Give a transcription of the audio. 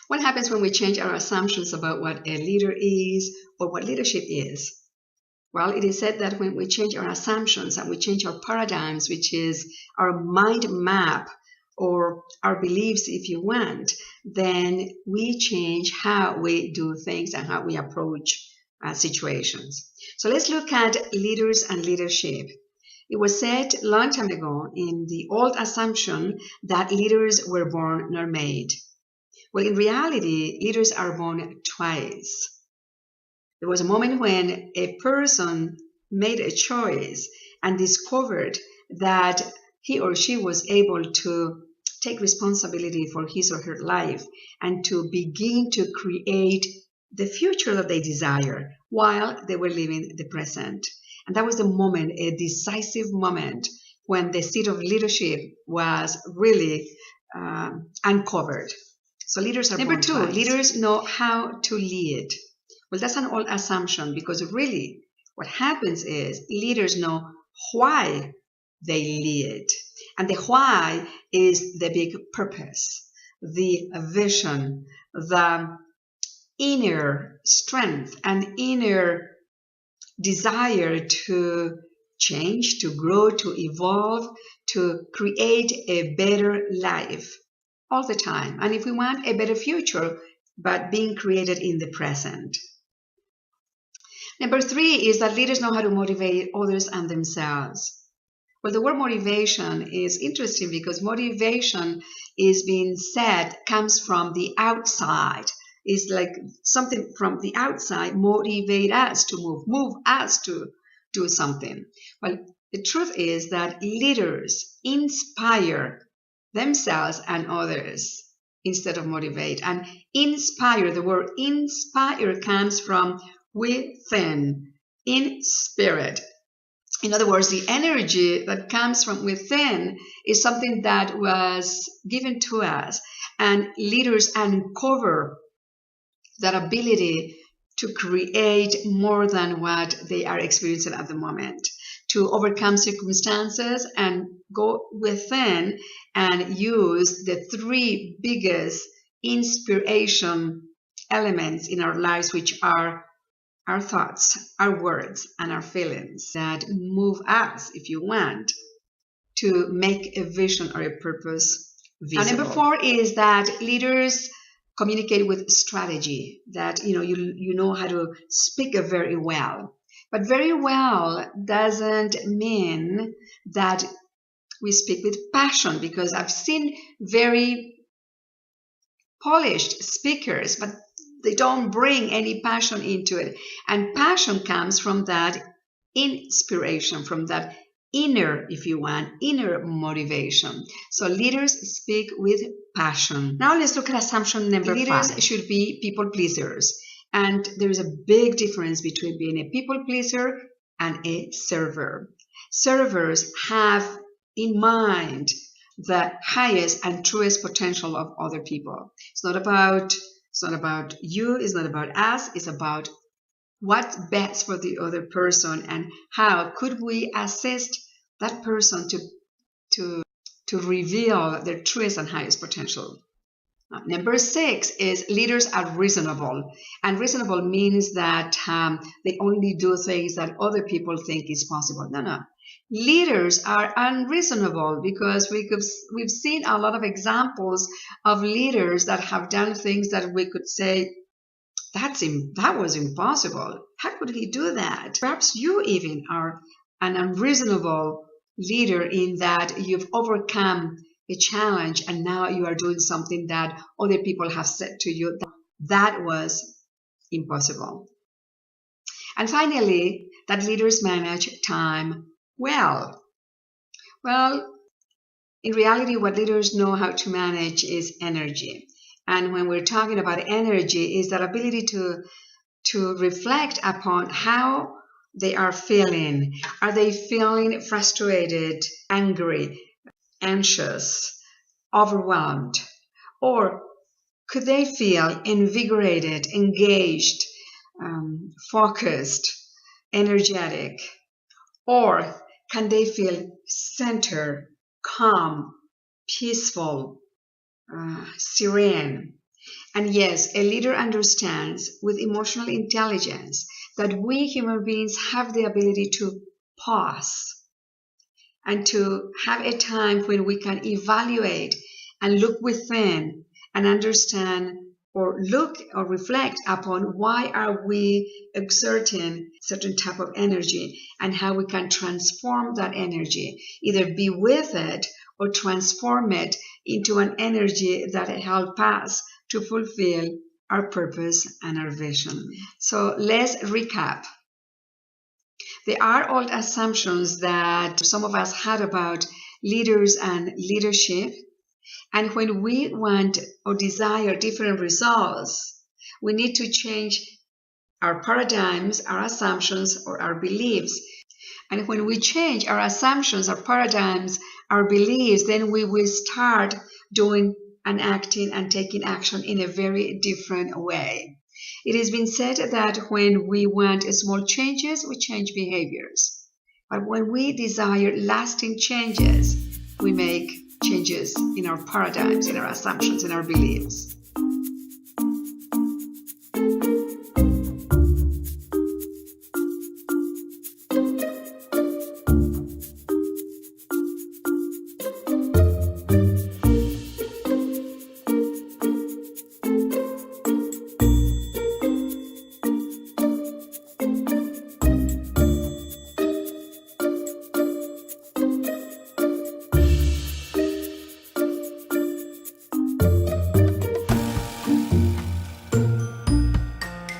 What happens when we change our assumptions about what a leader is or what leadership is? Well, it is said that when we change our assumptions and we change our paradigms, which is our mind map or our beliefs, if you want, then we change how we do things and how we approach situations. So let's look at leaders and leadership. It was said a long time ago in the old assumption that leaders were born nor made. Well, in reality, leaders are born twice. There was a moment when a person made a choice and discovered that he or she was able to take responsibility for his or her life and to begin to create the future that they desire while they were living the present. And that was the moment, a decisive moment, when the seed of leadership was really uncovered. So leaders are born twice. Number two, leaders know how to lead. Well, that's an old assumption, because really what happens is leaders know why they lead. And the why is the big purpose, the vision, the inner strength and inner desire to change, to grow, to evolve, to create a better life all the time. And if we want a better future, but being created in the present. Number three is that leaders know how to motivate others and themselves. Well, the word motivation is interesting because motivation is being said comes from the outside. It's like something from the outside motivate us to move us to do something. Well, the truth is that leaders inspire themselves and others instead of motivate. And inspire, the word inspire comes from within, in spirit. In other words, the energy that comes from within is something that was given to us, and leaders uncover that ability to create more than what they are experiencing at the moment, to overcome circumstances and go within and use the three biggest inspiration elements in our lives, which are our thoughts, our words, and our feelings that move us, if you want, to make a vision or a purpose visible. And number four is that leaders communicate with strategy, that you know how to speak very well. But very well doesn't mean that we speak with passion, because I've seen very polished speakers, but they don't bring any passion into it. And passion comes from that inspiration, from that inner, if you want, inner motivation. So leaders speak with passion. Now let's look at assumption number 5. Leaders should be people pleasers. And there is a big difference between being a people pleaser and a server. Servers have in mind the highest and truest potential of other people. It's not about you, it's not about us, it's about what's best for the other person and how could we assist that person to reveal their truest and highest potential. Number 6 is leaders are reasonable. And reasonable means that they only do things that other people think is possible. No. Leaders are unreasonable, because we've seen a lot of examples of leaders that have done things that we could say, that was impossible. How could he do that? Perhaps you even are an unreasonable leader in that you've overcome a challenge and now you are doing something that other people have said to you that was impossible. And finally, that leaders manage time well. Well, in reality, what leaders know how to manage is energy. And when we're talking about energy, is that ability to reflect upon how they are feeling. Are they feeling frustrated, angry, anxious, overwhelmed? Or could they feel invigorated, engaged, focused, energetic? Or can they feel centered, calm, peaceful, serene? And yes, a leader understands with emotional intelligence that we human beings have the ability to pause and to have a time when we can evaluate and look within and understand or look or reflect upon why are we exerting certain type of energy and how we can transform that energy, either be with it or transform it into an energy that helps us to fulfill our purpose and our vision. So let's recap. There are old assumptions that some of us had about leaders and leadership. And when we want or desire different results, we need to change our paradigms, our assumptions, or our beliefs. And when we change our assumptions, our paradigms, our beliefs, then we will start doing and acting and taking action in a very different way. It has been said that when we want small changes, we change behaviors. But when we desire lasting changes, we make changes in our paradigms, in our assumptions, in our beliefs.